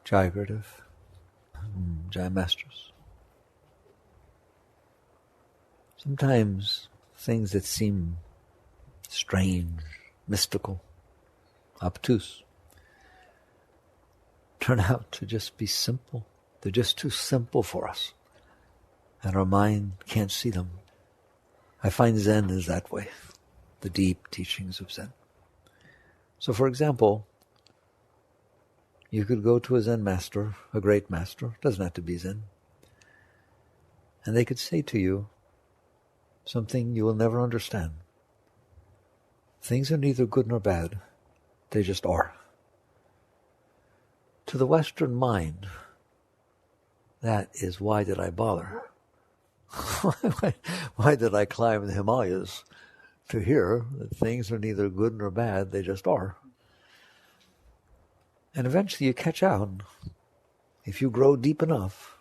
Jai Gurudev. Jai Masters. Sometimes things that seem strange, mystical, obtuse, turn out to just be simple. They're just too simple for us, and our mind can't see them. I find Zen is that way, the deep teachings of Zen. So, for example, you could go to a Zen master, a great master, doesn't have to be Zen, and they could say to you something you will never understand. Things are neither good nor bad, they just are. To the Western mind, that is, why did I bother? Why did I climb the Himalayas to hear that things are neither good nor bad, they just are? And eventually you catch on, if you grow deep enough,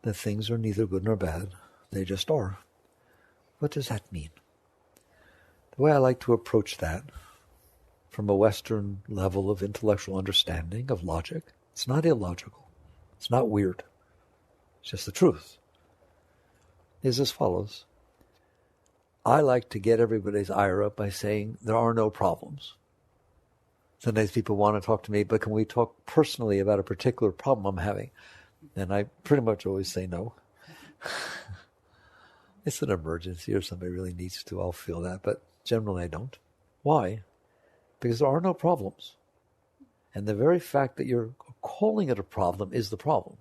that things are neither good nor bad, they just are. What does that mean? The way I like to approach that, from a Western level of intellectual understanding, of logic, it's not illogical, it's not weird, it's just the truth, is as follows. I like to get everybody's ire up by saying there are no problems. Sometimes people want to talk to me, but can we talk personally about a particular problem I'm having? And I pretty much always say no. It's an emergency or somebody really needs to, I'll feel that, but generally I don't. Why? Because there are no problems. And the very fact that you're calling it a problem is the problem.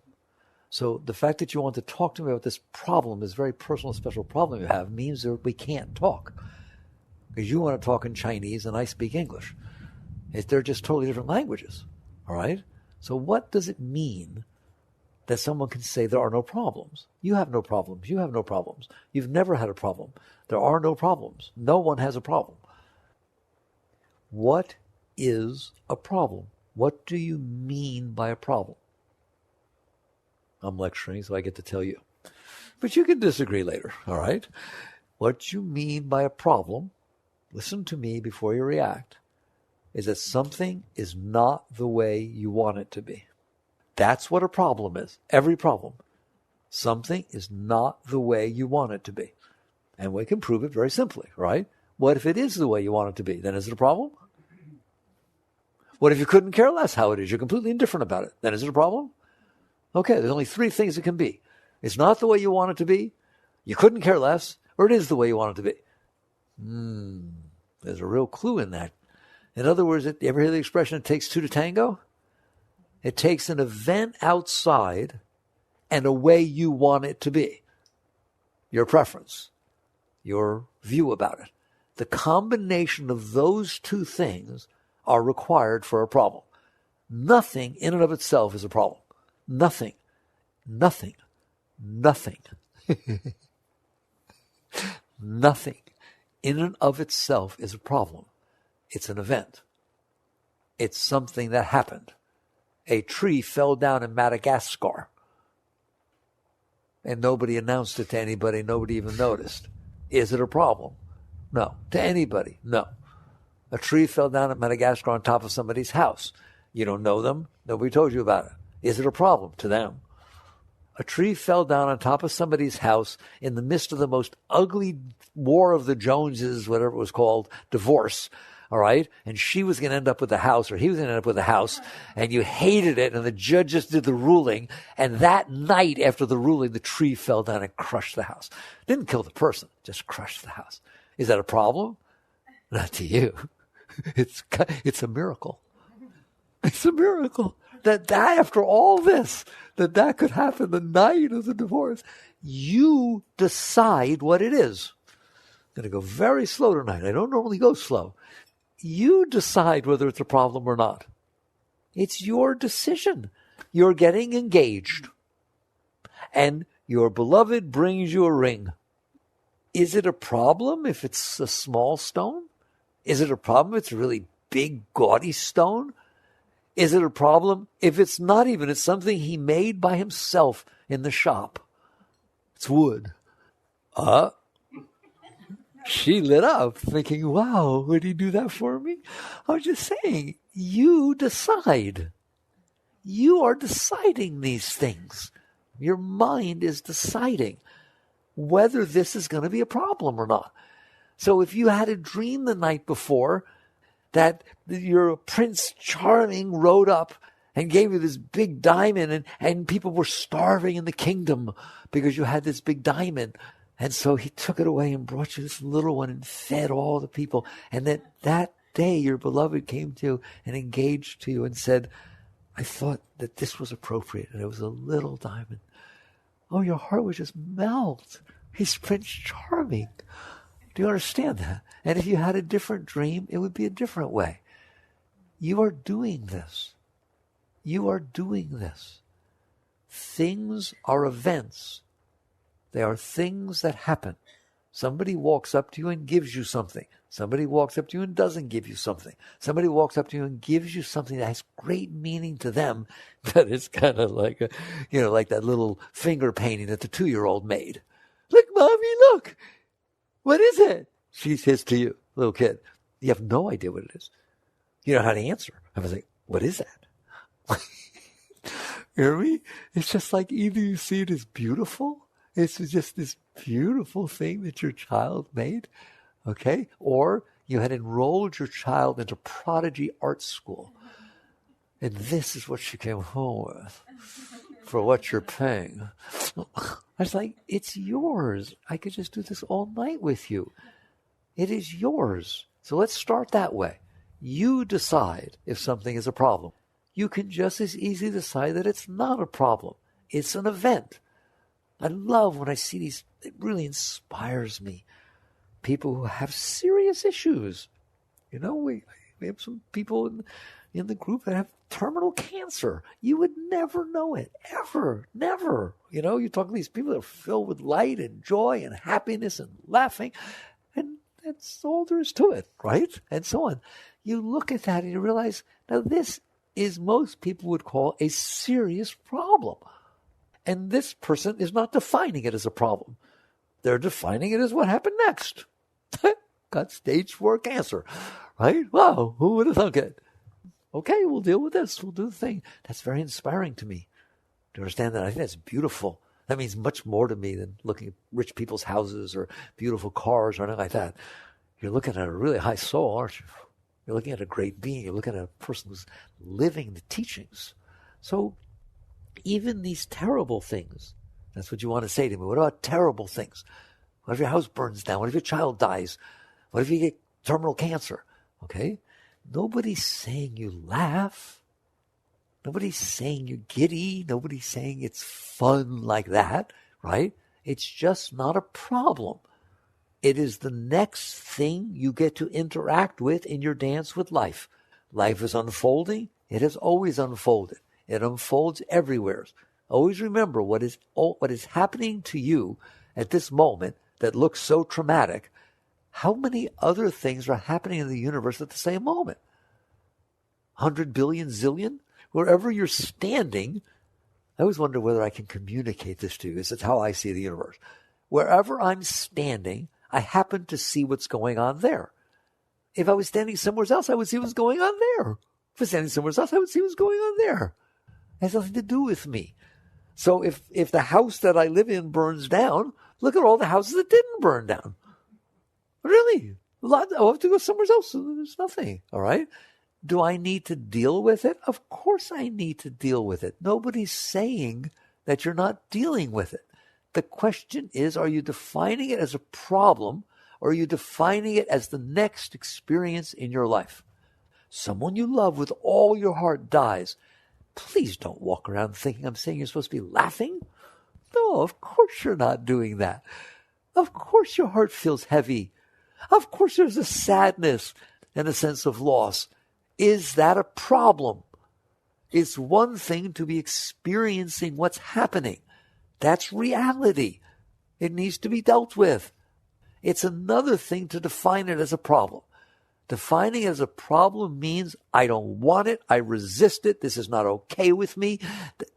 So the fact that you want to talk to me about this problem, this very personal, special problem you have, means that we can't talk. Because you want to talk in Chinese and I speak English. They're just totally different languages. All right? So what does it mean that someone can say there are no problems? You have no problems. You have no problems. You've never had a problem. There are no problems. No one has a problem. What is a problem? What do you mean by a problem? I'm lecturing, so I get to tell you. But you can disagree later, all right? What you mean by a problem, listen to me before you react, is that something is not the way you want it to be. That's what a problem is. Every problem. Something is not the way you want it to be. And we can prove it very simply, right? What if it is the way you want it to be? Then is it a problem? What if you couldn't care less how it is? You're completely indifferent about it. Then is it a problem? Okay, there's only three things it can be. It's not the way you want it to be, you couldn't care less, or it is the way you want it to be. There's a real clue in that. In other words, you ever hear the expression, it takes two to tango? It takes an event outside and a way you want it to be. Your preference, your view about it. The combination of those two things are required for a problem. Nothing in and of itself is a problem. Nothing. Nothing. Nothing. Nothing in and of itself is a problem. It's an event. It's something that happened. A tree fell down in Madagascar. And nobody announced it to anybody. Nobody even noticed. Is it a problem? No. To anybody? No. A tree fell down at Madagascar on top of somebody's house. You don't know them. Nobody told you about it. Is it a problem? To them. A tree fell down on top of somebody's house in the midst of the most ugly war of the Joneses, whatever it was called, divorce. All right? And she was going to end up with the house, or he was going to end up with the house, and you hated it, and the judge just did the ruling, and that night after the ruling, the tree fell down and crushed the house. Didn't kill the person, just crushed the house. Is that a problem? Not to you. It's a miracle. It's a miracle that after all this, that could happen the night of the divorce. You decide what it is. I'm going to go very slow tonight. I don't normally go slow. You decide whether it's a problem or not. It's your decision. You're getting engaged. And your beloved brings you a ring. Is it a problem if it's a small stone? Is it a problem if it's a really big, gaudy stone? Is it a problem if it's not even, it's something he made by himself in the shop? It's wood. She lit up thinking, wow, would he do that for me? I was just saying, you decide. You are deciding these things. Your mind is deciding whether this is going to be a problem or not. So if you had a dream the night before that your Prince Charming rode up and gave you this big diamond, and people were starving in the kingdom because you had this big diamond, and so he took it away and brought you this little one and fed all the people, and then that day your beloved came to you and engaged to you and said, I thought that this was appropriate, and it was a little diamond. Oh, your heart would just melt. He's Prince Charming. Do you understand that? And if you had a different dream, it would be a different way. You are doing this. You are doing this. Things are events. They are things that happen. Somebody walks up to you and gives you something. Somebody walks up to you and doesn't give you something. Somebody walks up to you and gives you something that has great meaning to them, but it's kind of like like that little finger painting that the 2-year-old made. Look, Mommy, look. What is it? She says to you, little kid. You have no idea what it is. You know how to answer. I was like, what is that? You hear me? It's just like either you see it as beautiful. It's just this beautiful thing that your child made. Okay? Or you had enrolled your child into prodigy art school. And this is what she came home with for what you're paying. I was like, it's yours. I could just do this all night with you. It is yours. So let's start that way. You decide if something is a problem. You can just as easily decide that it's not a problem. It's an event. I love when I see these, it really inspires me. People who have serious issues. We have some people in the group that have terminal cancer. You would never know it, ever, never. You talk to these people that are filled with light and joy and happiness and laughing, and that's all there is to it, right? And so on. You look at that and you realize, now this is most people would call a serious problem. And this person is not defining it as a problem. They're defining it as what happened next. Got stage 4 cancer, right? Wow, who would have thunk it? Okay, we'll deal with this. We'll do the thing. That's very inspiring to me. Do you understand that? I think that's beautiful. That means much more to me than looking at rich people's houses or beautiful cars or anything like that. You're looking at a really high soul, aren't you? You're looking at a great being. You're looking at a person who's living the teachings. So even these terrible things, that's what you want to say to me. What about terrible things? What if your house burns down? What if your child dies? What if you get terminal cancer? Okay? Nobody's saying you laugh. Nobody's saying you're giddy. Nobody's saying it's fun like that, right? It's just not a problem. It is the next thing you get to interact with in your dance with life. Life is unfolding. It has always unfolded. It unfolds everywhere. Always remember what is happening to you at this moment that looks so traumatic. How many other things are happening in the universe at the same moment? 100 billion, zillion? Wherever you're standing, I always wonder whether I can communicate this to you. This is how I see the universe. Wherever I'm standing, I happen to see what's going on there. If I was standing somewhere else, I would see what's going on there. If I was standing somewhere else, I would see what's going on there. It has nothing to do with me. So if the house that I live in burns down, look at all the houses that didn't burn down. Really? I'll have to go somewhere else. There's nothing. All right? Do I need to deal with it? Of course I need to deal with it. Nobody's saying that you're not dealing with it. The question is, are you defining it as a problem, or are you defining it as the next experience in your life? Someone you love with all your heart dies. Please don't walk around thinking I'm saying you're supposed to be laughing. No, of course you're not doing that. Of course your heart feels heavy. Of course there's a sadness and a sense of loss. Is that a problem? It's one thing to be experiencing what's happening. That's reality. It needs to be dealt with. It's another thing to define it as a problem. Defining it as a problem means I don't want it. I resist it. This is not okay with me.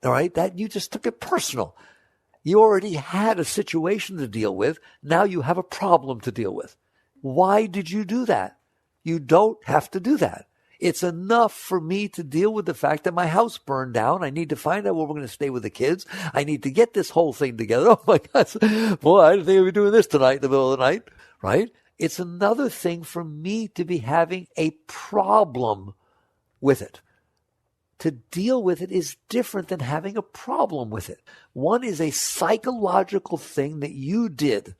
All right? That you just took it personal. You already had a situation to deal with. Now you have a problem to deal with. Why did you do that? You don't have to do that. It's enough for me to deal with the fact that my house burned down. I need to find out where we're going to stay with the kids. I need to get this whole thing together. Oh my God. Boy, I didn't think I'd be doing this tonight in the middle of the night, right? It's another thing for me to be having a problem with it. To deal with it is different than having a problem with it. One is a psychological thing that you did.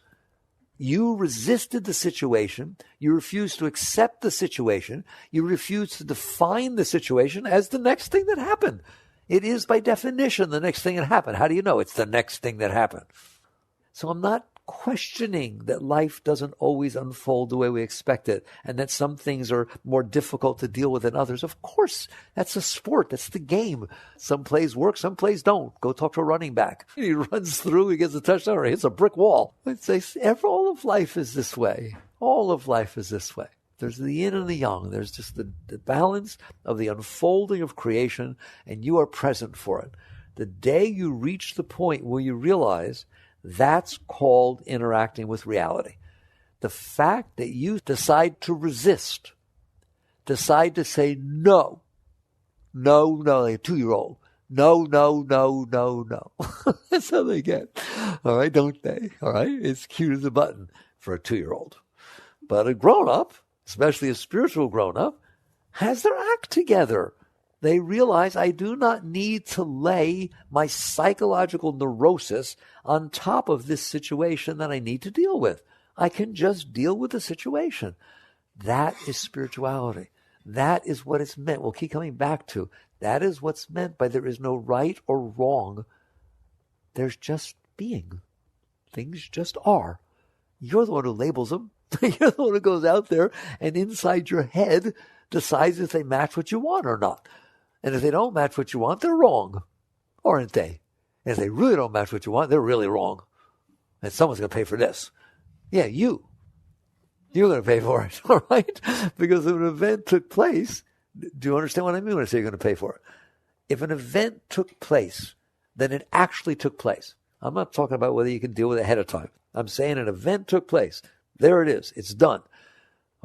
You resisted the situation. You refused to accept the situation. You refused to define the situation as the next thing that happened. It is by definition the next thing that happened. How do you know it's the next thing that happened? So I'm not questioning that life doesn't always unfold the way we expect it, and that some things are more difficult to deal with than others. Of course, that's a sport. That's the game. Some plays work, some plays don't. Go talk to a running back. He runs through, he gets a touchdown, or he hits a brick wall. I'd say all of life is this way. All of life is this way. There's the yin and the yang. There's just the balance of the unfolding of creation, and you are present for it. The day you reach the point where you realize that's called interacting with reality. The fact that you decide to resist, decide to say no, like a 2-year-old. No. That's how they get. All right, don't they? All right, it's cute as a button for a 2-year-old. But a grown-up, especially a spiritual grown-up, has their act together. They realize I do not need to lay my psychological neurosis on top of this situation that I need to deal with. I can just deal with the situation. That is spirituality. That is what it's meant. We'll keep coming back to. That is what's meant by there is no right or wrong. There's just being. Things just are. You're the one who labels them. You're the one who goes out there and inside your head decides if they match what you want or not. And if they don't match what you want, they're wrong, aren't they? And if they really don't match what you want, they're really wrong. And someone's going to pay for this. Yeah, you're going to pay for it, all right? Because if an event took place, do you understand what I mean when I say you're going to pay for it? If an event took place, then it actually took place. I'm not talking about whether you can deal with it ahead of time. I'm saying an event took place. There it is. It's done.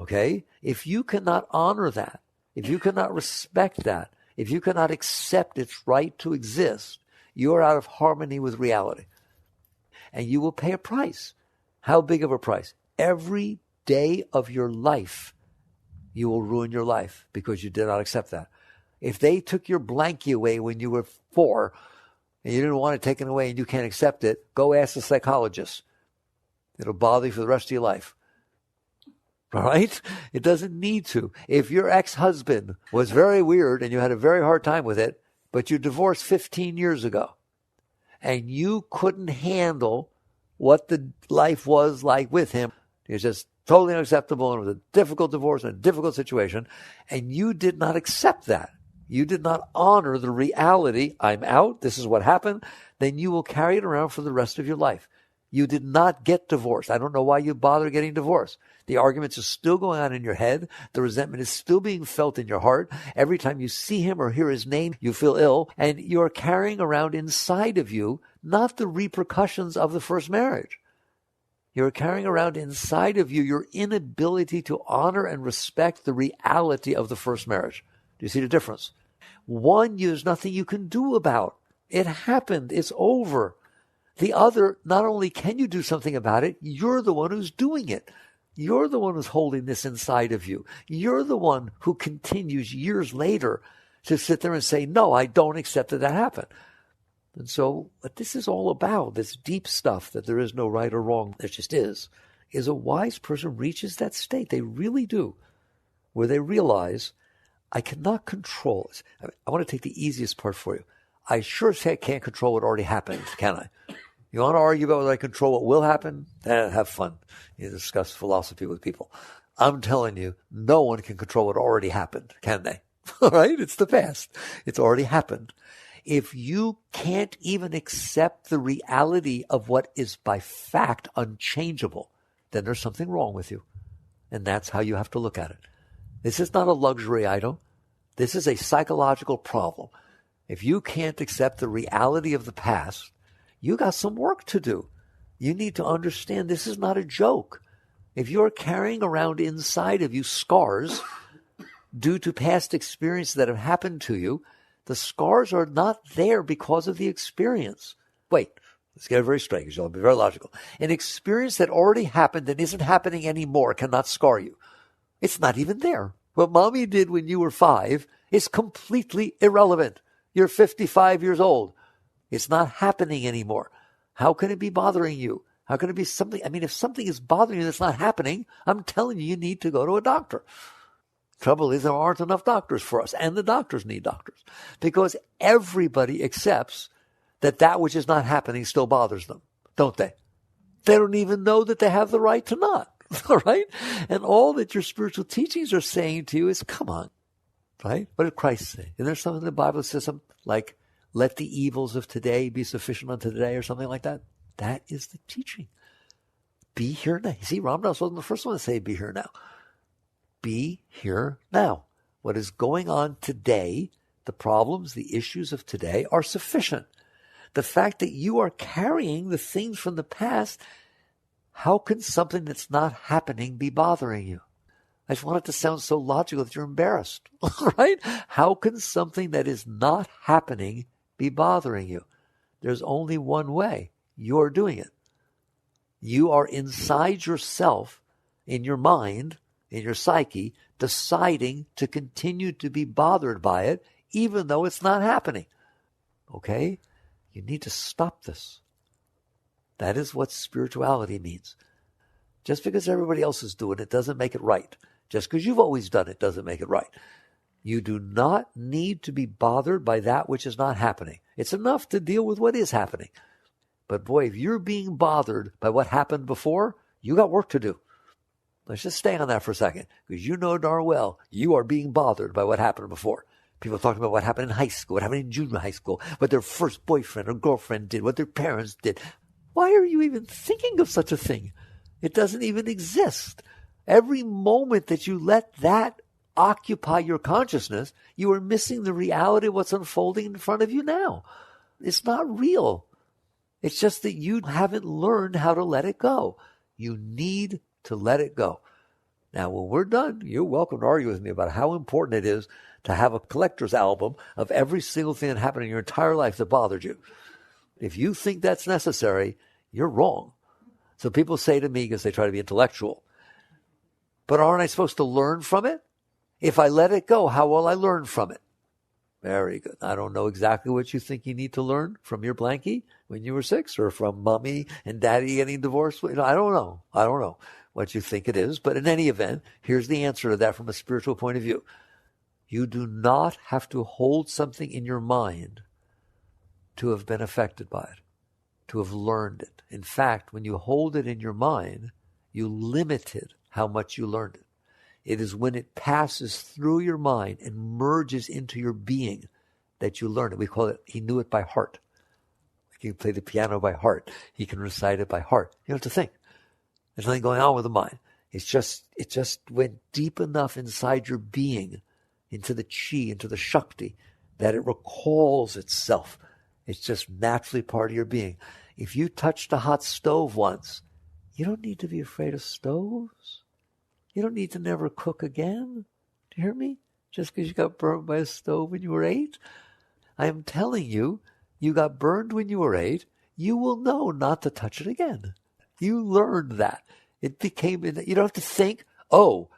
Okay? If you cannot honor that, if you cannot respect that, if you cannot accept its right to exist, you are out of harmony with reality. And you will pay a price. How big of a price? Every day of your life, you will ruin your life because you did not accept that. If they took your blankie away when you were 4 and you didn't want it taken away and you can't accept it, go ask a psychologist. It'll bother you for the rest of your life. All right? It doesn't need to. If your ex-husband was very weird and you had a very hard time with it, but you divorced 15 years ago and you couldn't handle what the life was like with him, it's just totally unacceptable and it was a difficult divorce and a difficult situation, and you did not accept that. You did not honor the reality, I'm out, this is what happened, then you will carry it around for the rest of your life. You did not get divorced. I don't know why you bother getting divorced. The arguments are still going on in your head. The resentment is still being felt in your heart. Every time you see him or hear his name, you feel ill. And you're carrying around inside of you, not the repercussions of the first marriage. You're carrying around inside of you your inability to honor and respect the reality of the first marriage. Do you see the difference? One, there's nothing you can do about. It happened. It's over. The other, not only can you do something about it, you're the one who's doing it. You're the one who's holding this inside of you. You're the one who continues years later to sit there and say, no, I don't accept that happened. And so what this is all about, this deep stuff that there is no right or wrong, there just is a wise person reaches that state. They really do, where they realize, I cannot control it. I want to take the easiest part for you. I sure can't control what already happened, can I? You want to argue about whether I control what will happen? Have fun. You discuss philosophy with people. I'm telling you, no one can control what already happened, can they? All right? It's the past. It's already happened. If you can't even accept the reality of what is by fact unchangeable, then there's something wrong with you. And that's how you have to look at it. This is not a luxury item. This is a psychological problem. If you can't accept the reality of the past, you got some work to do. You need to understand this is not a joke. If you're carrying around inside of you scars, due to past experiences that have happened to you. The scars are not there because of the experience. Wait, let's get it very straight because you'll be very logical. An experience that already happened and isn't happening anymore cannot scar you. It's not even there. What mommy did when you were 5 is completely irrelevant. You're 55 years old. It's not happening anymore. How can it be bothering you? How can it be something? I mean, if something is bothering you that's not happening, I'm telling you, you need to go to a doctor. Trouble is, there aren't enough doctors for us, and the doctors need doctors, because everybody accepts that that which is not happening still bothers them, don't they? They don't even know that they have the right to not, all right? And all that your spiritual teachings are saying to you is, come on, right? What did Christ say? Is there something in the Bible that says something like, let the evils of today be sufficient unto today, or something like that? That is the teaching. Be here now. See, Ram Dass wasn't the first one to say be here now. Be here now. What is going on today, the problems, the issues of today are sufficient. The fact that you are carrying the things from the past, how can something that's not happening be bothering you? I just want it to sound so logical that you're embarrassed, right? How can something that is not happening be bothering you? There's only one way. You're doing it. You are inside yourself, in your mind, in your psyche, deciding to continue to be bothered by it, even though it's not happening. Okay? You need to stop this. That is what spirituality means. Just because everybody else is doing it doesn't make it right. Just because you've always done it doesn't make it right. You do not need to be bothered by that which is not happening. It's enough to deal with what is happening. But boy, if you're being bothered by what happened before, you got work to do. Let's just stay on that for a second, because you know darn well you are being bothered by what happened before. People talking about what happened in high school, what happened in junior high school, what their first boyfriend or girlfriend did, what their parents did. Why are you even thinking of such a thing? It doesn't even exist. Every moment that you let that occupy your consciousness, you are missing the reality of what's unfolding in front of you now. It's not real. It's just that you haven't learned how to let it go. You need to let it go. Now, when we're done, you're welcome to argue with me about how important it is to have a collector's album of every single thing that happened in your entire life that bothered you. If you think that's necessary, you're wrong. So people say to me, because they try to be intellectual, but aren't I supposed to learn from it? If I let it go, how will I learn from it? Very good. I don't know exactly what you think you need to learn from your blankie when you were 6, or from mommy and daddy getting divorced. I don't know. I don't know what you think it is. But in any event, here's the answer to that from a spiritual point of view. You do not have to hold something in your mind to have been affected by it, to have learned it. In fact, when you hold it in your mind, you limited how much you learned it. It is when it passes through your mind and merges into your being that you learn it. We call it, he knew it by heart. He can play the piano by heart. He can recite it by heart. You don't have to think. There's nothing going on with the mind. It just went deep enough inside your being, into the chi, into the shakti, that it recalls itself. It's just naturally part of your being. If you touched a hot stove once, you don't need to be afraid of stoves. You don't need to never cook again. Do you hear me? Just because you got burned by a stove when you were 8? I am telling you, you got burned when you were 8. You will know not to touch it again. You learned that. It became, you don't have to think, oh,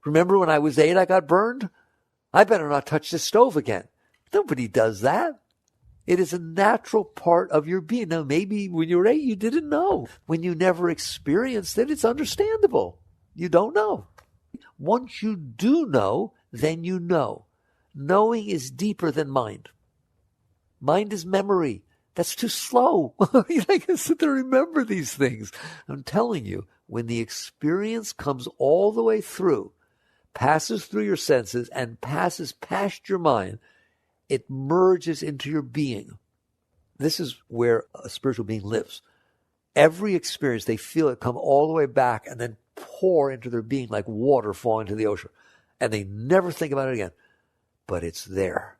remember when I was 8 I got burned? I better not touch this stove again. Nobody does that. It is a natural part of your being. Now, maybe when you were 8 you didn't know. When you never experienced it, it's understandable. You don't know. Once you do know, then you know. Knowing is deeper than mind. Mind is memory. That's too slow. I can sit there and remember these things. I'm telling you, when the experience comes all the way through, passes through your senses, and passes past your mind, it merges into your being. This is where a spiritual being lives. Every experience, they feel it come all the way back and then pour into their being like water falling into the ocean. And they never think about it again. But it's there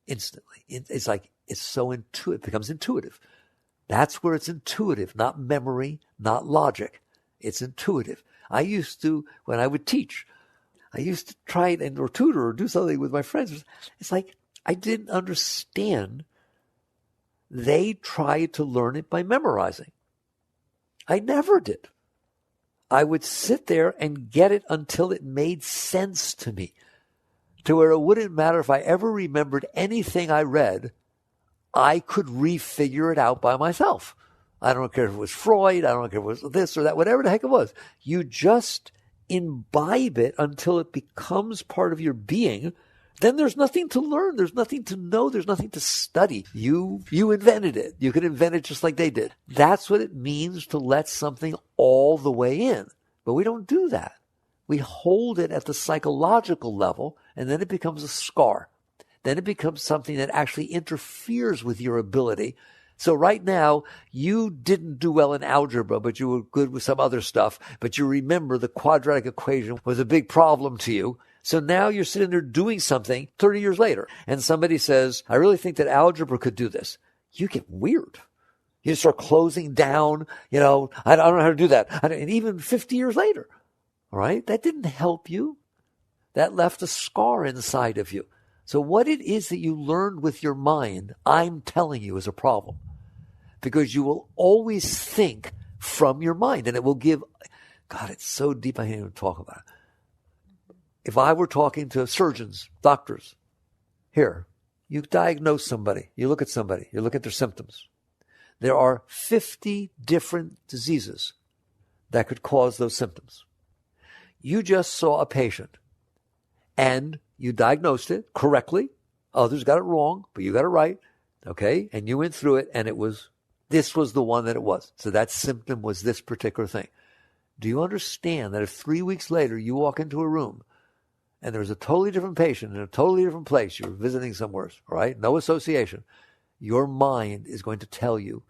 instantly. It's like, it's so intuitive, it becomes intuitive. That's where it's intuitive, not memory, not logic. It's intuitive. I used to, when I would teach, I used to try it or tutor or do something with my friends. It's like I didn't understand. They tried to learn it by memorizing. I never did. I would sit there and get it until it made sense to me, to where it wouldn't matter if I ever remembered anything I read, I could refigure it out by myself. I don't care if it was Freud, I don't care if it was this or that, whatever the heck it was. You just imbibe it until it becomes part of your being. Then there's nothing to learn. There's nothing to know. There's nothing to study. You invented it. You can invent it just like they did. That's what it means to let something all the way in. But we don't do that. We hold it at the psychological level, and then it becomes a scar. Then it becomes something that actually interferes with your ability. So right now, you didn't do well in algebra, but you were good with some other stuff. But you remember the quadratic equation was a big problem to you. So now you're sitting there doing something 30 years later, and somebody says, I really think that algebra could do this. You get weird. You start closing down, I don't know how to do that. And even 50 years later, all right, that didn't help you. That left a scar inside of you. So what it is that you learned with your mind, I'm telling you, is a problem. Because you will always think from your mind, and it will give, God, it's so deep I can't even talk about it. If I were talking to surgeons, doctors, here, you diagnose somebody, you look at somebody, you look at their symptoms. There are 50 different diseases that could cause those symptoms. You just saw a patient and you diagnosed it correctly. Others got it wrong, but you got it right. Okay. And you went through it and this was the one that it was. So that symptom was this particular thing. Do you understand that if 3 weeks later you walk into a room and there's a totally different patient in a totally different place, you're visiting somewhere, all right? No association. Your mind is going to tell you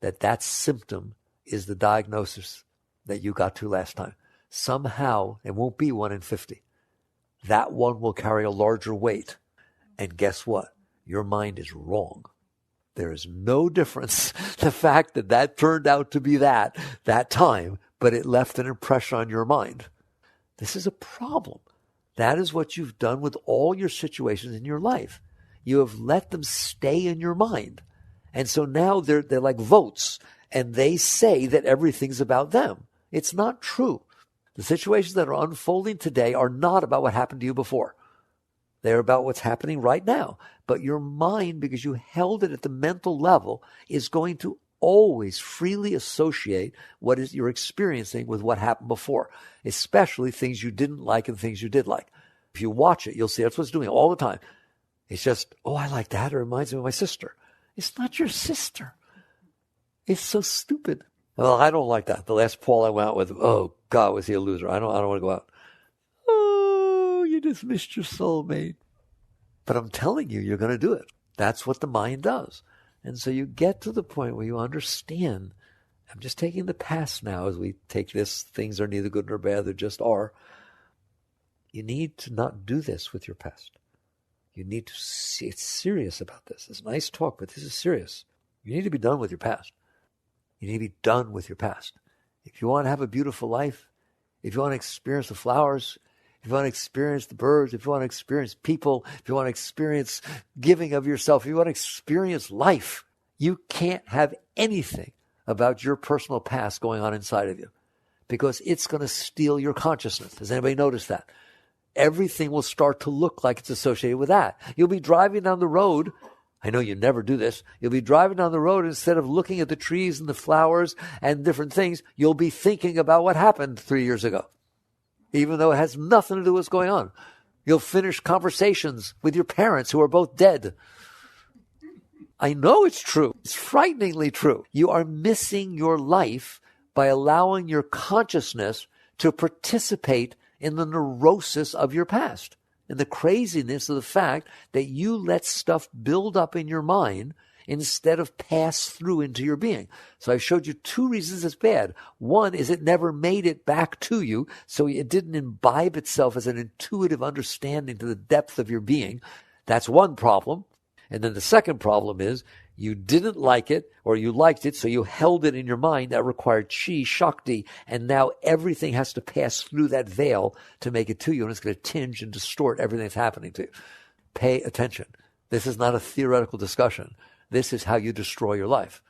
that that symptom is the diagnosis that you got to last time. Somehow, it won't be 1 in 50. That one will carry a larger weight. And guess what? Your mind is wrong. There is no difference. The fact that that turned out to be that time, but it left an impression on your mind. This is a problem. That is what you've done with all your situations in your life. You have let them stay in your mind. And so now they're like votes, and they say that everything's about them. It's not true. The situations that are unfolding today are not about what happened to you before. They're about what's happening right now. But your mind, because you held it at the mental level, is going to always freely associate what is you're experiencing with what happened before, especially things you didn't like and things you did like. If you watch it, you'll see that's what it's doing all the time. It's just, oh, I like that. It reminds me of my sister. It's not your sister. It's so stupid. Well, I don't like that. The last Paul I went out with, oh, God, was he a loser. I don't want to go out. Oh, you just missed your soulmate. But I'm telling you, you're going to do it. That's what the mind does. And so you get to the point where you understand, I'm just taking the past now as we take this, things are neither good nor bad, they just are. You need to not do this with your past. You need to see, it's serious about this. It's nice talk, but this is serious. You need to be done with your past. You need to be done with your past. If you want to have a beautiful life, if you want to experience the flowers, if you want to experience the birds, if you want to experience people, if you want to experience giving of yourself, if you want to experience life, you can't have anything about your personal past going on inside of you because it's going to steal your consciousness. Has anybody noticed that? Everything will start to look like it's associated with that. You'll be driving down the road. I know you never do this. You'll be driving down the road, instead of looking at the trees and the flowers and different things, you'll be thinking about what happened 3 years ago, even though it has nothing to do with what's going on. You'll finish conversations with your parents who are both dead. I know it's true. It's frighteningly true. You are missing your life by allowing your consciousness to participate in the neurosis of your past and the craziness of the fact that you let stuff build up in your mind instead of pass through into your being. So I showed you 2 reasons it's bad. One is it never made it back to you, so it didn't imbibe itself as an intuitive understanding to the depth of your being. That's one problem. And then the second problem is you didn't like it or you liked it, so you held it in your mind. That required chi, shakti, and now everything has to pass through that veil to make it to you, and it's going to tinge and distort everything that's happening to you. Pay attention. This is not a theoretical discussion. This is how you destroy your life.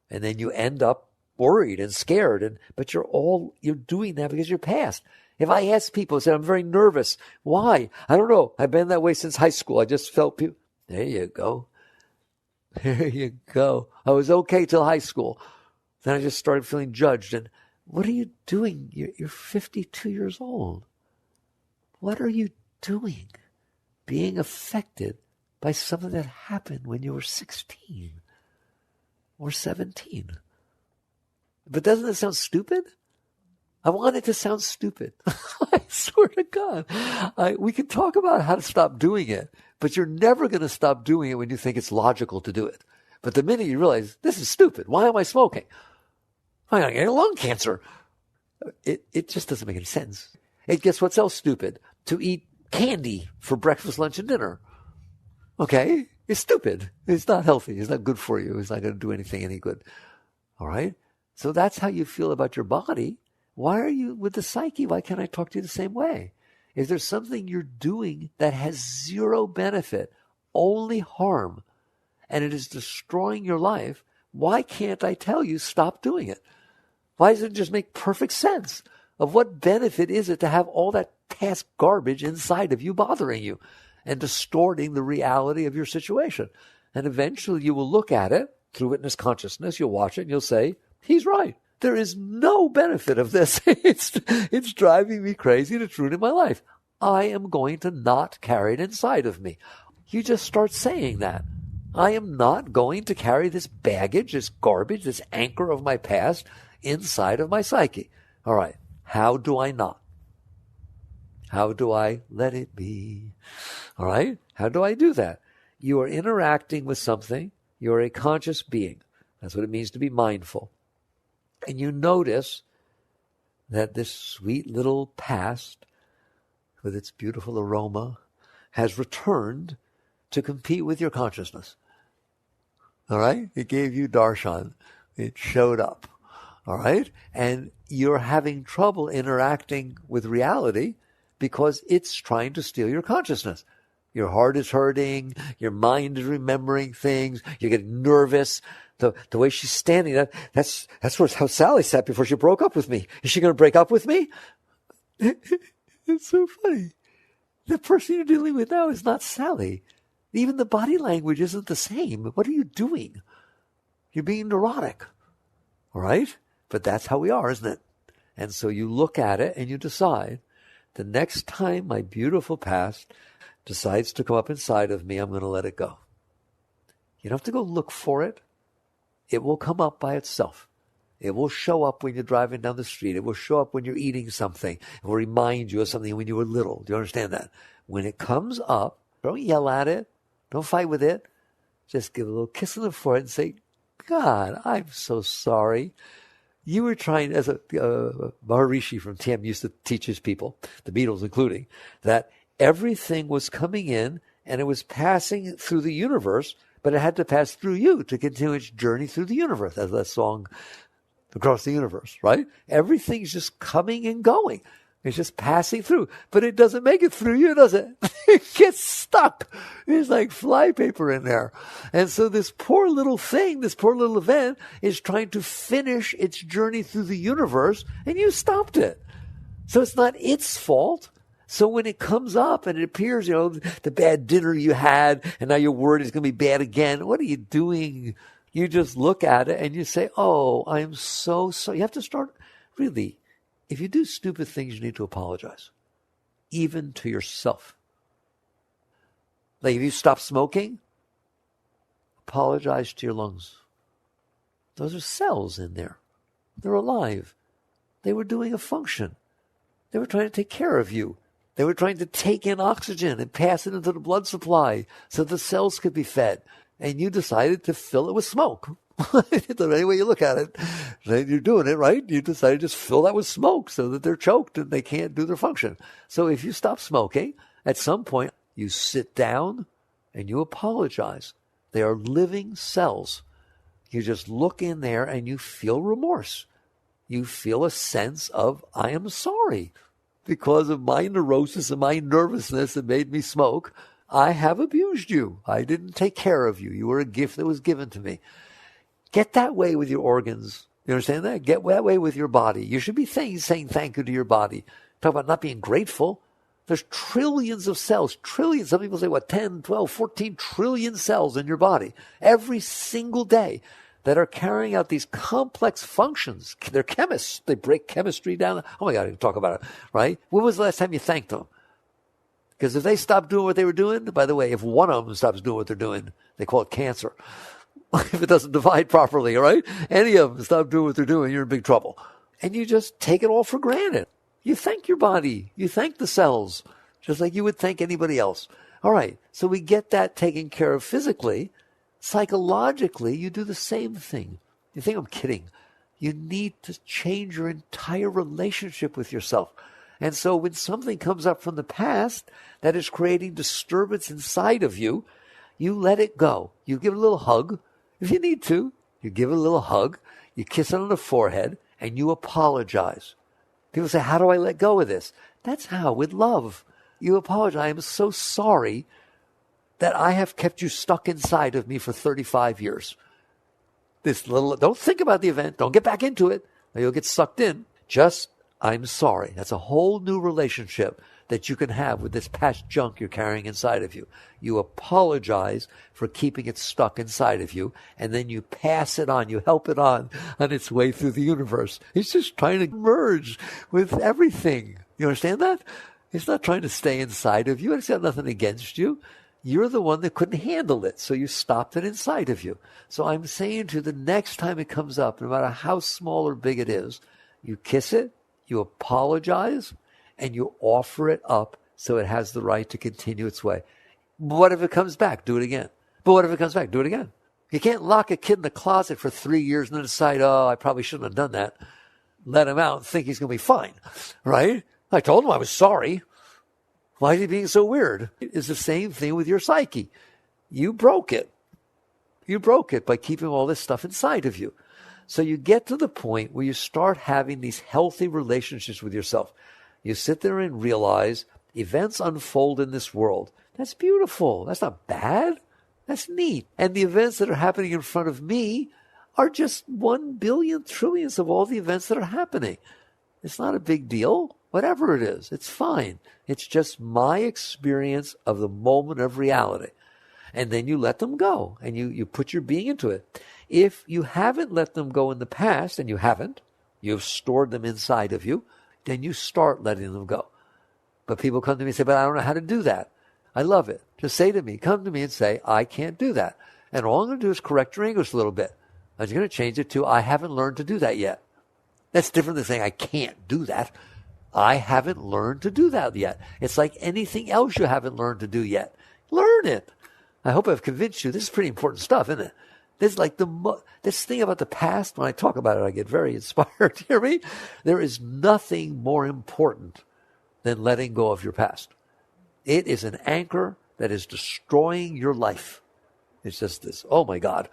And then you end up worried and scared, but you're doing that because you're past. If I ask people, say, I'm very nervous. Why? I don't know. I've been that way since high school. I just felt people. There you go. There you go. I was okay till high school. Then I just started feeling judged. And what are you doing? You're 52 years old. What are you doing? Being affected by something that happened when you were 16 or 17. But doesn't it sound stupid? I want it to sound stupid. I swear to God. We can talk about how to stop doing it, but you're never going to stop doing it when you think it's logical to do it. But the minute you realize, this is stupid. Why am I smoking? I'm getting lung cancer. It just doesn't make any sense. And guess what's else stupid? To eat candy for breakfast, lunch, and dinner. Okay? It's stupid. It's not healthy. It's not good for you. It's not going to do anything any good. All right? So that's how you feel about your body. Why are you with the psyche? Why can't I talk to you the same way? Is there something you're doing that has zero benefit, only harm, and it is destroying your life? Why can't I tell you stop doing it? Why doesn't it just make perfect sense? Of what benefit is it to have all that past garbage inside of you bothering you and distorting the reality of your situation? And eventually you will look at it through witness consciousness. You'll watch it and you'll say, he's right. There is no benefit of this. It's driving me crazy and it's ruining my life. I am going to not carry it inside of me. You just start saying that. I am not going to carry this baggage, this garbage, this anchor of my past inside of my psyche. All right. How do I not? How do I let it be? All right. How do I do that? You are interacting with something. You are a conscious being. That's what it means to be mindful. And you notice that this sweet little past, with its beautiful aroma, has returned to compete with your consciousness. All right? It gave you darshan. It showed up. All right? And you're having trouble interacting with reality because it's trying to steal your consciousness. Your heart is hurting. Your mind is remembering things. You're getting nervous. The way she's standing, that's how Sally sat before she broke up with me. Is she going to break up with me? It's so funny. The person you're dealing with now is not Sally. Even the body language isn't the same. What are you doing? You're being neurotic. All right? But that's how we are, isn't it? And so you look at it and you decide, the next time my beautiful past decides to come up inside of me, I'm going to let it go. You don't have to go look for it. It will come up by itself. It will show up when you're driving down the street. It will show up when you're eating something. It will remind you of something when you were little. Do you understand that? When it comes up, don't yell at it. Don't fight with it. Just give a little kiss on the forehead and say, God, I'm so sorry. You were trying, as a Maharishi from TM used to teach his people, the Beatles including, that everything was coming in and it was passing through the universe, but it had to pass through you to continue its journey through the universe, as that song, Across the Universe, right? Everything's just coming and going. It's just passing through. But it doesn't make it through you, does it? It gets stuck. There's like flypaper in there. And so this poor little thing, this poor little event is trying to finish its journey through the universe, and you stopped it. So it's not its fault. So when it comes up and it appears, the bad dinner you had, and now you're worried it's going to be bad again, what are you doing? You just look at it and you say, oh, I'm so sorry. You have to start, really, if you do stupid things, you need to apologize, even to yourself. Like if you stop smoking, apologize to your lungs. Those are cells in there. They're alive. They were doing a function. They were trying to take care of you. They were trying to take in oxygen and pass it into the blood supply so the cells could be fed. And you decided to fill it with smoke. Any way you look at it, you're doing it, right? You decided to just fill that with smoke so that they're choked and they can't do their function. So if you stop smoking, at some point you sit down and you apologize. They are living cells. You just look in there and you feel remorse. You feel a sense of, I am sorry. Because of my neurosis and my nervousness that made me smoke, I have abused you. I didn't take care of you. You were a gift that was given to me. Get that way with your organs. You understand that? Get that way with your body. You should be saying thank you to your body. Talk about not being grateful. There's trillions of cells, trillions. Some people say, 10, 12, 14 trillion cells in your body every single day that are carrying out these complex functions. They're chemists. They break chemistry down. Oh my God, I can talk about it, right? When was the last time you thanked them? Because if they stop doing what they were doing, by the way, if one of them stops doing what they're doing, they call it cancer. If it doesn't divide properly, all right? Any of them stop doing what they're doing, you're in big trouble. And you just take it all for granted. You thank your body. You thank the cells, just like you would thank anybody else. All right, so we get that taken care of physically. Psychologically, you do the same thing. You think I'm kidding. You need to change your entire relationship with yourself. And so when something comes up from the past that is creating disturbance inside of you, you let it go. You give it a little hug. If you need to, you give it a little hug. You kiss it on the forehead and you apologize. People say, how do I let go of this? That's how, with love. You apologize. I am so sorry that I have kept you stuck inside of me for 35 years. Don't think about the event. Don't get back into it, or you'll get sucked in. Just, I'm sorry. That's a whole new relationship that you can have with this past junk you're carrying inside of you. You apologize for keeping it stuck inside of you, and then you pass it on. You help it on its way through the universe. It's just trying to merge with everything. You understand that? It's not trying to stay inside of you. It's got nothing against you. You're the one that couldn't handle it, so you stopped it inside of you. So I'm saying to you, the next time it comes up, no matter how small or big it is, you kiss it, you apologize, and you offer it up so it has the right to continue its way. But what if it comes back? Do it again. But what if it comes back? Do it again. You can't lock a kid in the closet for 3 years and then decide, I probably shouldn't have done that. Let him out and think he's going to be fine, right? I told him I was sorry. Why is he being so weird? It's the same thing with your psyche. You broke it. You broke it by keeping all this stuff inside of you. So you get to the point where you start having these healthy relationships with yourself. You sit there and realize events unfold in this world. That's beautiful. That's not bad. That's neat. And the events that are happening in front of me are just 1 billion trillions of all the events that are happening. It's not a big deal. Whatever it is, it's fine. It's just my experience of the moment of reality. And then you let them go, and you put your being into it. If you haven't let them go in the past, and you've stored them inside of you, then you start letting them go. But people come to me and say, but I don't know how to do that. I love it. Just say to me, come to me and say, I can't do that. And all I'm going to do is correct your English a little bit. I'm going to change it to, I haven't learned to do that yet. That's different than saying, I can't do that. I haven't learned to do that yet. It's like anything else you haven't learned to do yet. Learn it. I hope I've convinced you. This is pretty important stuff, isn't it? This is like this thing about the past. When I talk about it, I get very inspired. You hear me? There is nothing more important than letting go of your past. It is an anchor that is destroying your life. It's just this. Oh my God.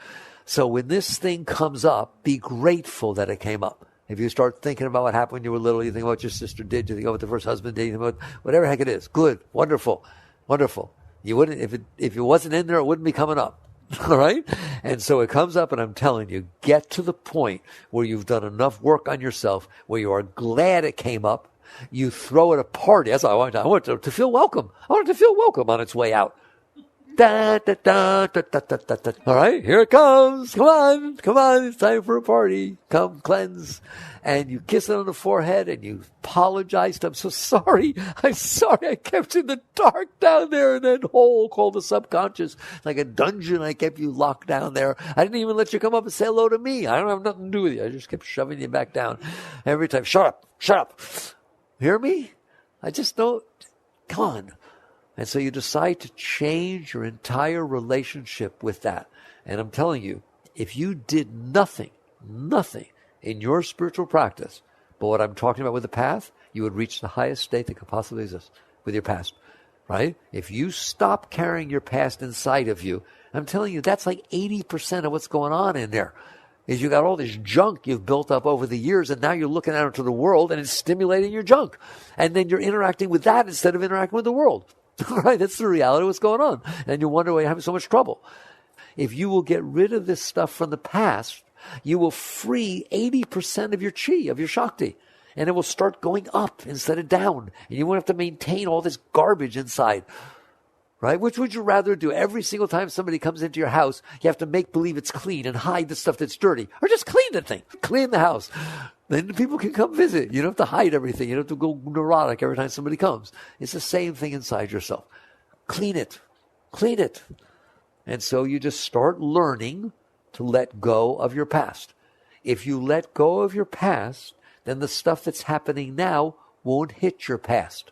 So when this thing comes up, be grateful that it came up. If you start thinking about what happened when you were little, you think about what your sister did, you think about what the first husband did, you think about whatever heck it is. Good, wonderful, wonderful. You wouldn't, if it wasn't in there, it wouldn't be coming up. All right? And so it comes up, and I'm telling you, get to the point where you've done enough work on yourself, where you are glad it came up. You throw it a party. That's what I want. I want it to feel welcome. I want it to feel welcome on its way out. Da, da, da, da, da, da, da, da. All right, here it comes. Come on. It's time for a party. Come cleanse. And you kiss it on the forehead and you apologize to him. So sorry. I'm sorry I kept you in the dark down there in that hole called the subconscious. Like a dungeon, I kept you locked down there. I didn't even let you come up and say hello to me. I don't have nothing to do with you. I just kept shoving you back down every time. Shut up. Hear me? I just don't. Come on. And so you decide to change your entire relationship with that. And I'm telling you, if you did nothing in your spiritual practice, but what I'm talking about with the path, you would reach the highest state that could possibly exist with your past. right? If you stop carrying your past inside of you, I'm telling you, that's like 80% of what's going on in there. Is you got all this junk you've built up over the years, and now you're looking out into the world and it's stimulating your junk. And then you're interacting with that instead of interacting with the world. Right? That's the reality of what's going on. And you wonder why you're having so much trouble. If you will get rid of this stuff from the past, you will free 80% of your chi, of your Shakti. And it will start going up instead of down. And you won't have to maintain all this garbage inside. Right? Which would you rather do? Every single time somebody comes into your house, you have to make believe it's clean and hide the stuff that's dirty. Or just clean the thing. Clean the house. Then people can come visit. You don't have to hide everything. You don't have to go neurotic every time somebody comes. It's the same thing inside yourself. Clean it. Clean it. And so you just start learning to let go of your past. If you let go of your past, then the stuff that's happening now won't hit your past.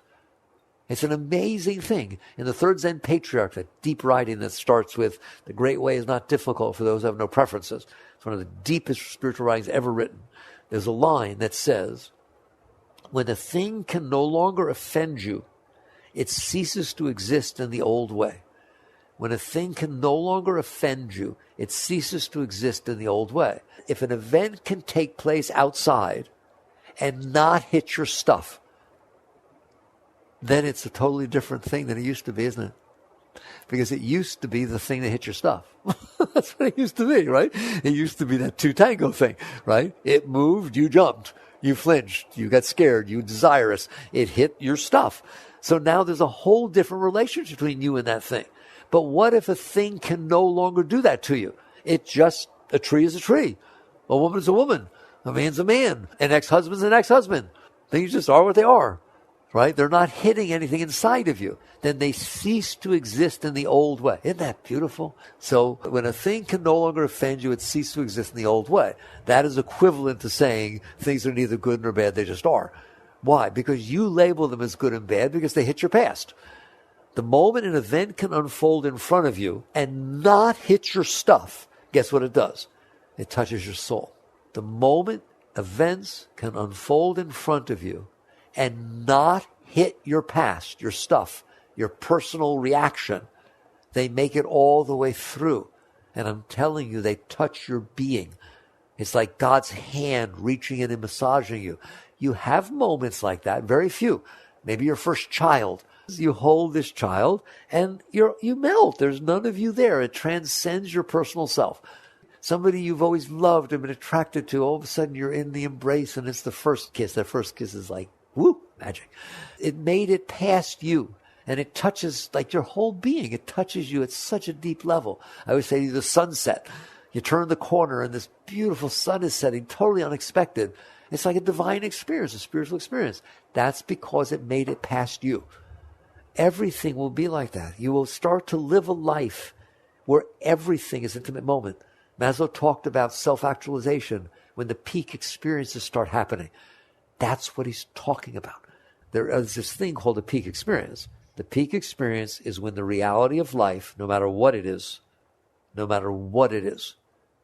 It's an amazing thing. In the third Zen Patriarch, that deep writing that starts with, "The great way is not difficult for those who have no preferences." It's one of the deepest spiritual writings ever written. There's a line that says, "When a thing can no longer offend you, it ceases to exist in the old way." When a thing can no longer offend you, it ceases to exist in the old way. If an event can take place outside and not hit your stuff, then it's a totally different thing than it used to be, isn't it? Because it used to be the thing that hit your stuff. That's what it used to be, right? It used to be that two tango thing, right? It moved, you jumped, you flinched, you got scared, you were desirous. It hit your stuff. So now there's a whole different relationship between you and that thing. But what if a thing can no longer do that to you? A tree is a tree. A woman is a woman. A man's a man. An ex-husband's an ex-husband. Things just are what they are. Right? They're not hitting anything inside of you. Then they cease to exist in the old way. Isn't that beautiful? So when a thing can no longer offend you, it ceases to exist in the old way. That is equivalent to saying things are neither good nor bad, they just are. Why? Because you label them as good and bad because they hit your past. The moment an event can unfold in front of you and not hit your stuff, guess what it does? It touches your soul. The moment events can unfold in front of you and not hit your past, your stuff, your personal reaction, they make it all the way through. And I'm telling you, they touch your being. It's like God's hand reaching in and massaging you. You have moments like that, very few. Maybe your first child. You hold this child and you melt. There's none of you there. It transcends your personal self. Somebody you've always loved and been attracted to, all of a sudden you're in the embrace and it's the first kiss. That first kiss is like, woo, magic. It made it past you. And it touches like your whole being. It touches you at such a deep level. I always say the sunset. You turn the corner and this beautiful sun is setting, totally unexpected. It's like a divine experience, a spiritual experience. That's because it made it past you. Everything will be like that. You will start to live a life where everything is an intimate moment. Maslow talked about self-actualization when the peak experiences start happening. That's what he's talking about. There is this thing called a peak experience. The peak experience is when the reality of life, no matter what it is,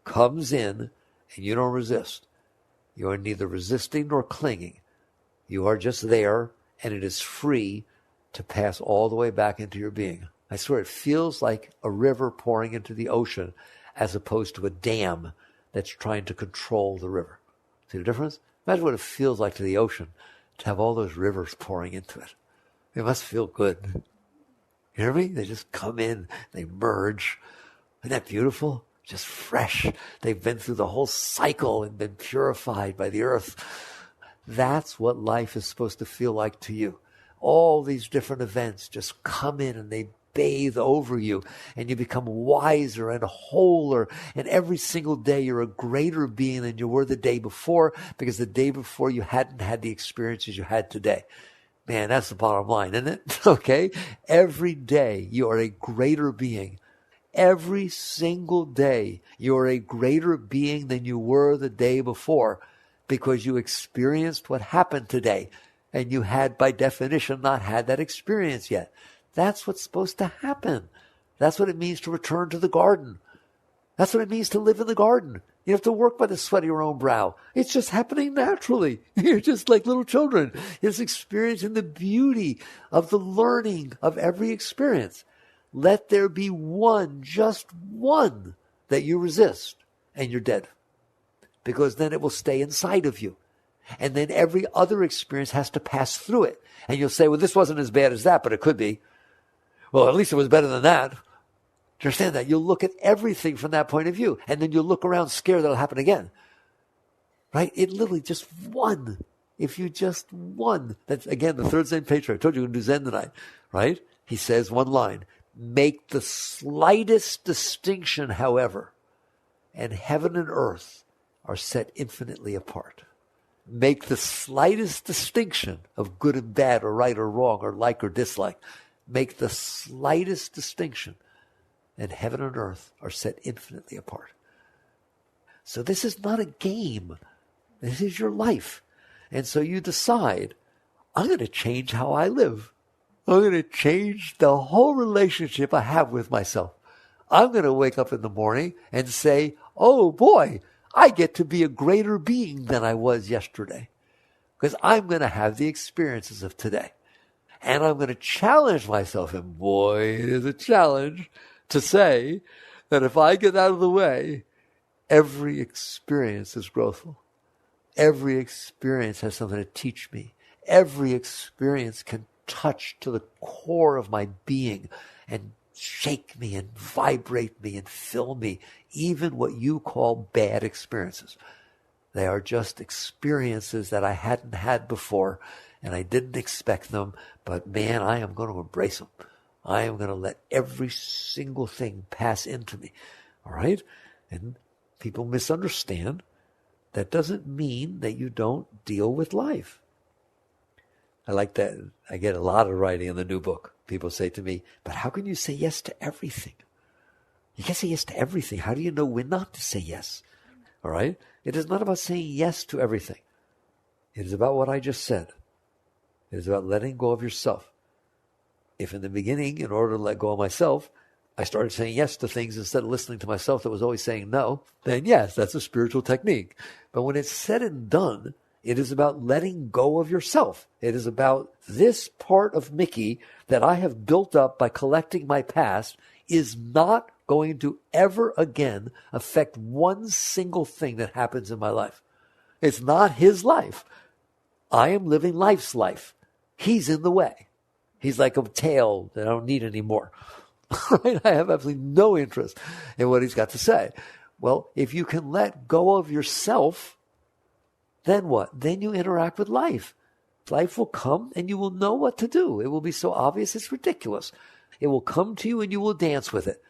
comes in and you don't resist. You are neither resisting nor clinging. You are just there and it is free to pass all the way back into your being. I swear it feels like a river pouring into the ocean as opposed to a dam that's trying to control the river. See the difference? Imagine what it feels like to the ocean to have all those rivers pouring into it. It must feel good. You hear me? They just come in, they merge. Isn't that beautiful? Just fresh. They've been through the whole cycle and been purified by the earth. That's what life is supposed to feel like to you. All these different events just come in and they bathe over you and you become wiser and wholer. And every single day you're a greater being than you were the day before because the day before you hadn't had the experiences you had today. Man, that's the bottom line, isn't it? Okay? Every day you are a greater being. Every single day you are a greater being than you were the day before because you experienced what happened today. And you had, by definition, not had that experience yet. That's what's supposed to happen. That's what it means to return to the garden. That's what it means to live in the garden. You have to work by the sweat of your own brow. It's just happening naturally. You're just like little children. You're just experiencing the beauty of the learning of every experience. Let there be one, just one, that you resist, and you're dead. Because then it will stay inside of you. And then every other experience has to pass through it. And you'll say, well, this wasn't as bad as that, but it could be. Well, at least it was better than that. Do you understand that? You'll look at everything from that point of view. And then you'll look around scared that it'll happen again. Right? It literally just one. If you just one. That's, again, the third Zen patriarch. I told you we're going to do Zen tonight. Right? He says one line. Make the slightest distinction, however, and heaven and earth are set infinitely apart. Make the slightest distinction of good and bad or right or wrong or like or dislike. Make the slightest distinction and heaven and earth are set infinitely apart. So this is not a game. This is your life. And so you decide, I'm going to change how I live. I'm going to change the whole relationship I have with myself. I'm going to wake up in the morning and say, oh boy, I get to be a greater being than I was yesterday. Because I'm going to have the experiences of today. And I'm going to challenge myself, and boy, it is a challenge to say that if I get out of the way, every experience is growthful. Every experience has something to teach me. Every experience can touch to the core of my being and shake me and vibrate me and fill me, even what you call bad experiences. They are just experiences that I hadn't had before, and I didn't expect them, but man, I am going to embrace them. I am going to let every single thing pass into me. All right? And people misunderstand. That doesn't mean that you don't deal with life. I like that. I get a lot of writing in the new book. People say to me, but how can you say yes to everything? You can't say yes to everything. How do you know when not to say yes? All right? It is not about saying yes to everything. It is about what I just said. It is about letting go of yourself. If in the beginning, in order to let go of myself, I started saying yes to things instead of listening to myself that was always saying no, then yes, that's a spiritual technique. But when it's said and done, it is about letting go of yourself. It is about this part of Mickey that I have built up by collecting my past is not going to ever again affect one single thing that happens in my life. It's not his life. I am living life's life. He's in the way. He's like a tail that I don't need anymore. I have absolutely no interest in what he's got to say. Well, if you can let go of yourself, then what? Then you interact with life. Life will come and you will know what to do. It will be so obvious it's ridiculous. It will come to you and you will dance with it.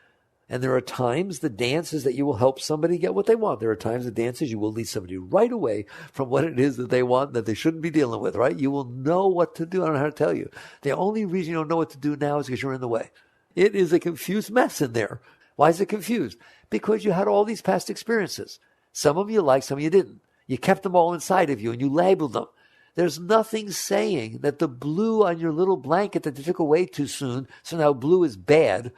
And there are times the dance is that you will help somebody get what they want. There are times the dance is you will lead somebody right away from what it is that they want that they shouldn't be dealing with, right? You will know what to do. I don't know how to tell you. The only reason you don't know what to do now is because you're in the way. It is a confused mess in there. Why is it confused? Because you had all these past experiences. Some of them you liked, some of you didn't. You kept them all inside of you and you labeled them. There's nothing saying that the blue on your little blanket that you took away too soon, so now blue is bad.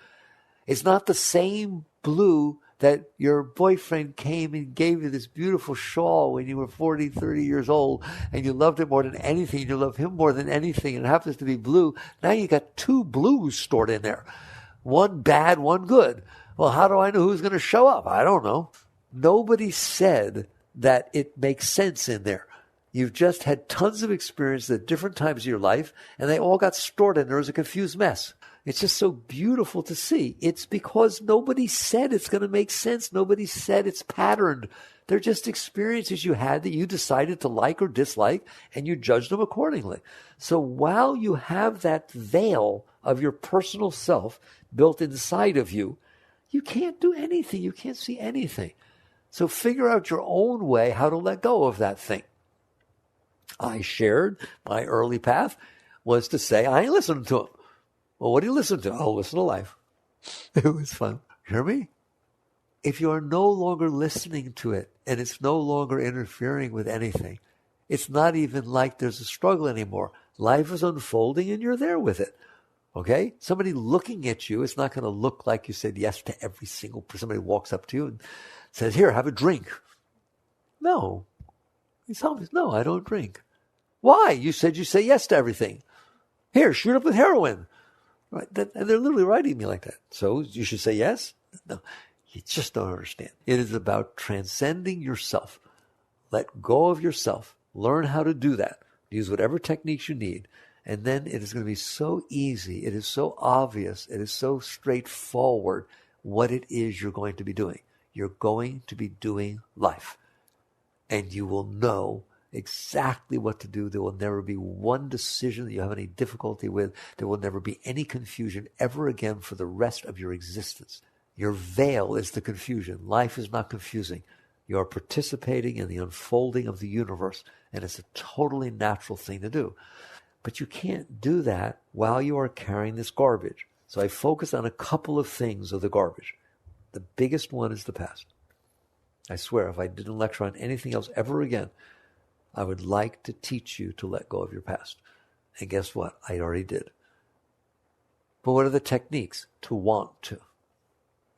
It's not the same blue that your boyfriend came and gave you this beautiful shawl when you were 40, 30 years old, and you loved it more than anything, and you love him more than anything, and it happens to be blue. Now you got two blues stored in there. One bad, one good. Well, how do I know who's going to show up? I don't know. Nobody said that it makes sense in there. You've just had tons of experiences at different times of your life, and they all got stored in there as a confused mess. It's just so beautiful to see. It's because nobody said it's going to make sense. Nobody said it's patterned. They're just experiences you had that you decided to like or dislike, and you judged them accordingly. So while you have that veil of your personal self built inside of you, you can't do anything. You can't see anything. So figure out your own way how to let go of that thing. I shared my early path was to say, I ain't listening to him. Well, what do you listen to? I'll listen to life. It was fun. Hear me? If you are no longer listening to it and it's no longer interfering with anything, it's not even like there's a struggle anymore. Life is unfolding and you're there with it. Okay? Somebody looking at you, it's not going to look like you said yes to every single person. Somebody walks up to you and says, here, have a drink. No. It's obvious. No, I don't drink. Why? You said you say yes to everything. Here, shoot up with heroin. Right? And they're literally writing me like that. So you should say yes? No. You just don't understand. It is about transcending yourself. Let go of yourself. Learn how to do that. Use whatever techniques you need. And then it is going to be so easy. It is so obvious. It is so straightforward what it is you're going to be doing. You're going to be doing life. And you will know exactly what to do. There will never be one decision that you have any difficulty with. There will never be any confusion ever again for the rest of your existence. Your veil is the confusion. Life is not confusing. You are participating in the unfolding of the universe, and it's a totally natural thing to do. But you can't do that while you are carrying this garbage. So I focus on a couple of things of the garbage. The biggest one is the past. I swear, if I didn't lecture on anything else ever again, I would like to teach you to let go of your past. And guess what? I already did. But what are the techniques to want to?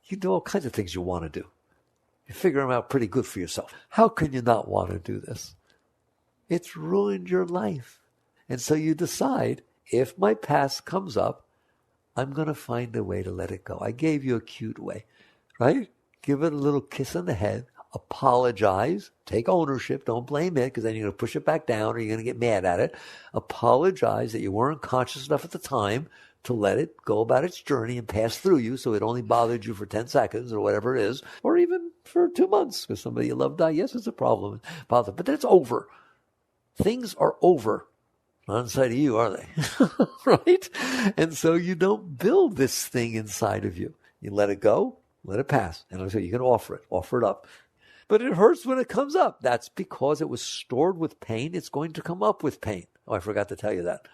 You do all kinds of things you want to do. You figure them out pretty good for yourself. How can you not want to do this? It's ruined your life. And so you decide, if my past comes up, I'm going to find a way to let it go. I gave you a cute way, right? Give it a little kiss on the head. Apologize. Take ownership. Don't blame it, because then you're going to push it back down or you're going to get mad at it. Apologize that you weren't conscious enough at the time to let it go about its journey and pass through you, so it only bothered you for 10 seconds or whatever it is, or even for 2 months because somebody you love died. Yes, it's a problem. But then it's over. Things are over. Not inside of you, are they? Right? And so you don't build this thing inside of you. You let it go, let it pass. And so you can offer it up. But it hurts when it comes up. That's because it was stored with pain. It's going to come up with pain. Oh, I forgot to tell you that.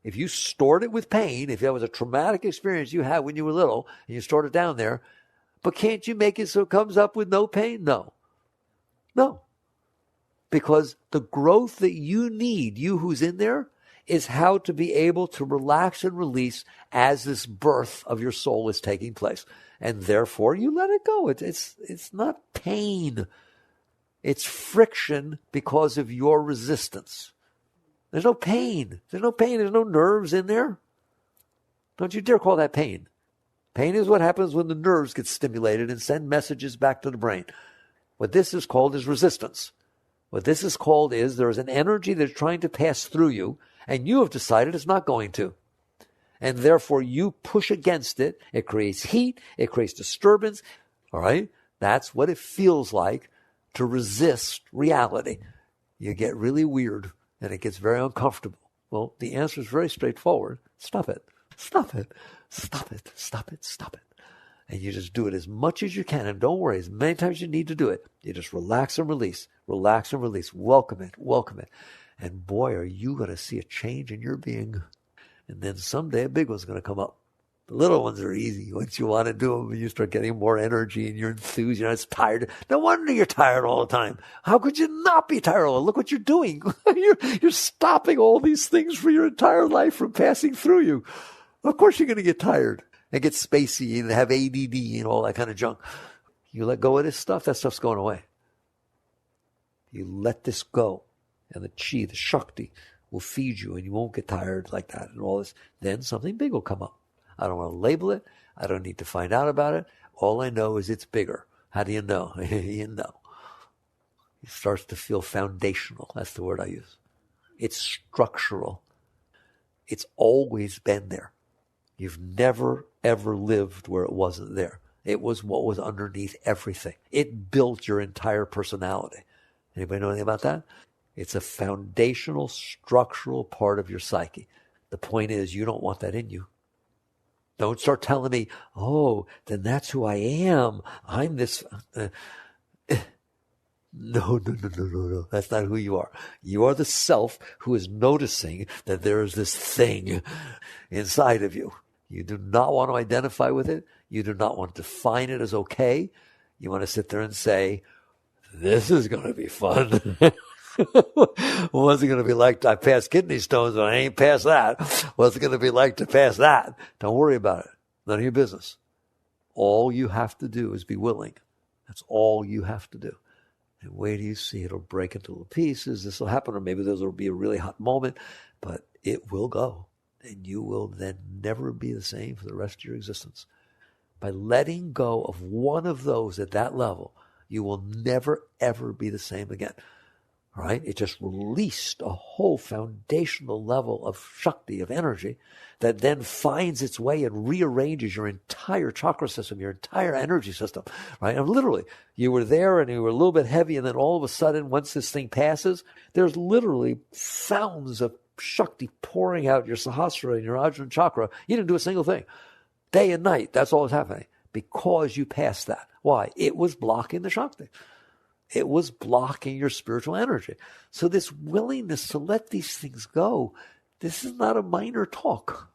If you stored it with pain, if that was a traumatic experience you had when you were little, and you stored it down there, but can't you make it so it comes up with no pain? No. No. Because the growth that you need, you who's in there, is how to be able to relax and release as this birth of your soul is taking place. And therefore, you let it go. It's not pain. It's friction because of your resistance. There's no pain. There's no pain. There's no nerves in there. Don't you dare call that pain. Pain is what happens when the nerves get stimulated and send messages back to the brain. What this is called is resistance. What this is called is there is an energy that's trying to pass through you, and you have decided it's not going to. And therefore, you push against it. It creates heat. It creates disturbance. All right? That's what it feels like to resist reality. You get really weird. And it gets very uncomfortable. Well, the answer is very straightforward. Stop it. Stop it. Stop it. Stop it. Stop it. And you just do it as much as you can. And don't worry, as many times as you need to do it. You just relax and release. Relax and release. Welcome it. Welcome it. And boy, are you going to see a change in your being. And then someday a big one's going to come up. The little ones are easy. Once you want to do them, you start getting more energy and you're enthused. You're not tired. No wonder you're tired all the time. How could you not be tired all the time? Look what you're doing. You're stopping all these things for your entire life from passing through you. Of course you're going to get tired and get spacey and have ADD and all that kind of junk. You let go of this stuff, that stuff's going away. You let this go. And the chi, the shakti, will feed you and you won't get tired like that and all this. Then something big will come up. I don't want to label it. I don't need to find out about it. All I know is it's bigger. How do you know? You know. It starts to feel foundational. That's the word I use. It's structural. It's always been there. You've never, ever lived where it wasn't there. It was what was underneath everything. It built your entire personality. Anybody know anything about that? It's a foundational, structural part of your psyche. The point is, you don't want that in you. Don't start telling me, oh, then that's who I am. I'm this. No. That's not who you are. You are the self who is noticing that there is this thing inside of you. You do not want to identify with it. You do not want to define it as okay. You want to sit there and say, this is going to be fun. What's it going to be like to pass kidney stones when I ain't past that? What's it going to be like to pass that? Don't worry about it. None of your business. All you have to do is be willing. That's all you have to do. And wait till you see it'll break into little pieces. This will happen, or maybe there will be a really hot moment, but it will go. And you will then never be the same for the rest of your existence. By letting go of one of those at that level, you will never, ever be the same again. All right? It just released a whole foundational level of Shakti, of energy, that then finds its way and rearranges your entire chakra system, your entire energy system. Right? And literally, you were there and you were a little bit heavy, and then all of a sudden, once this thing passes, there's literally fountains of Shakti pouring out your Sahasrara and your Ajna chakra. You didn't do a single thing. Day and night, that's all that's happening. Because you passed that. Why? It was blocking the Shakti. It was blocking your spiritual energy. So this willingness to let these things go, this is not a minor talk.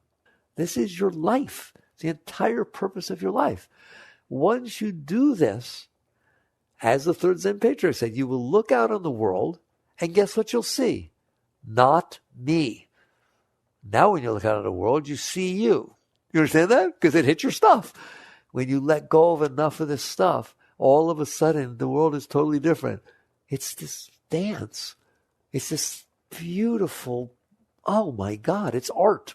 This is your life. It's the entire purpose of your life. Once you do this, as the third Zen patriarch said, you will look out on the world, and guess what you'll see? Not me. Now when you look out on the world, you see you. You understand that? Because it hits your stuff. When you let go of enough of this stuff, all of a sudden the world is totally different. It's this dance. It's this beautiful, oh my God, it's art.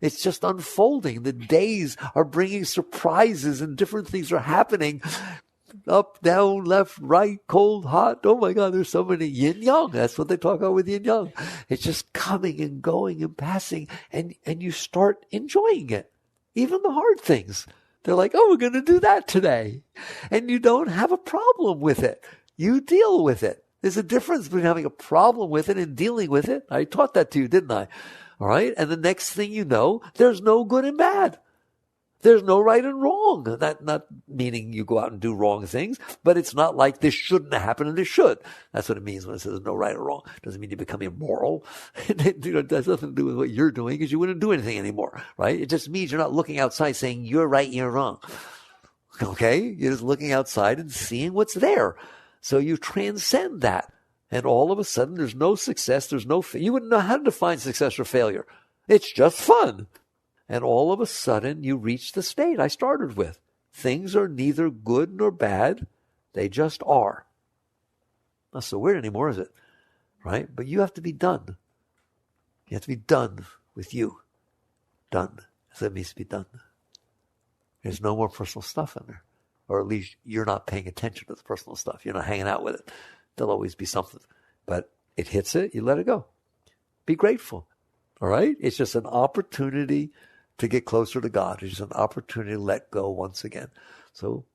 It's just unfolding. The days are bringing surprises and different things are happening. Up, down, left, right, cold, hot. Oh my God, there's so many yin yang. That's what they talk about with yin yang. It's just coming and going and passing, and you start enjoying it. Even the hard things. They're like, oh, we're going to do that today. And you don't have a problem with it. You deal with it. There's a difference between having a problem with it and dealing with it. I taught that to you, didn't I? All right. And the next thing you know, there's no good and bad. There's no right and wrong. Not meaning you go out and do wrong things, but it's not like this shouldn't have happened and it should. That's what it means when it says there's no right or wrong. It doesn't mean you become immoral. It has nothing to do with what you're doing, because you wouldn't do anything anymore, right? It just means you're not looking outside saying you're right, you're wrong. Okay? You're just looking outside and seeing what's there. So you transcend that. And all of a sudden there's no success, there's no, you wouldn't know how to define success or failure. It's just fun. And all of a sudden, you reach the state I started with. Things are neither good nor bad. They just are. Not so weird anymore, is it? Right? But you have to be done. You have to be done with you. Done. So it means to be done. There's no more personal stuff in there. Or at least you're not paying attention to the personal stuff. You're not hanging out with it. There'll always be something. But it hits it, you let it go. Be grateful. All right? It's just an opportunity to get closer to God. It's just an opportunity to let go once again. So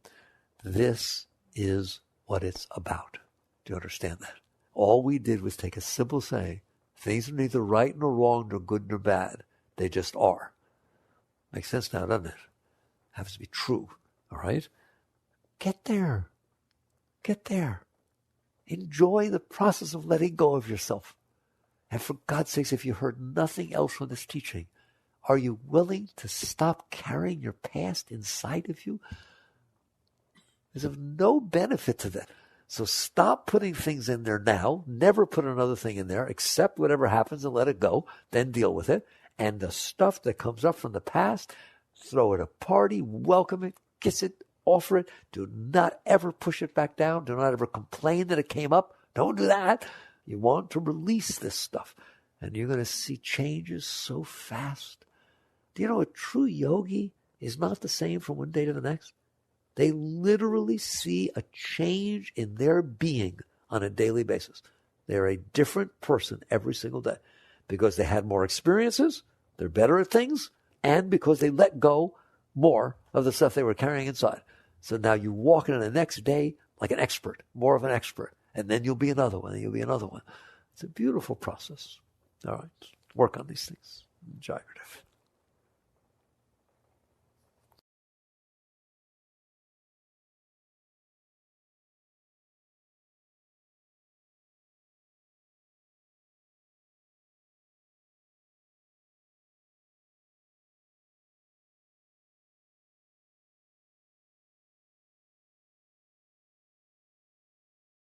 this is what it's about. Do you understand that? All we did was take a simple saying. Things are neither right nor wrong nor good nor bad. They just are. Makes sense now, doesn't it? Has to be true. All right? Get there. Get there. Enjoy the process of letting go of yourself. And for God's sakes, if you heard nothing else from this teaching, are you willing to stop carrying your past inside of you? There's of no benefit to that. So stop putting things in there now. Never put another thing in there. Accept whatever happens and let it go. Then deal with it. And the stuff that comes up from the past, throw it a party, welcome it, kiss it, offer it. Do not ever push it back down. Do not ever complain that it came up. Don't do that. You want to release this stuff. And you're going to see changes so fast. Do you know a true yogi is not the same from one day to the next? They literally see a change in their being on a daily basis. They're a different person every single day because they had more experiences, they're better at things, and because they let go more of the stuff they were carrying inside. So now you walk in the next day like an expert, more of an expert, and then you'll be another one, and you'll be another one. It's a beautiful process. All right, work on these things. Enjoy your life.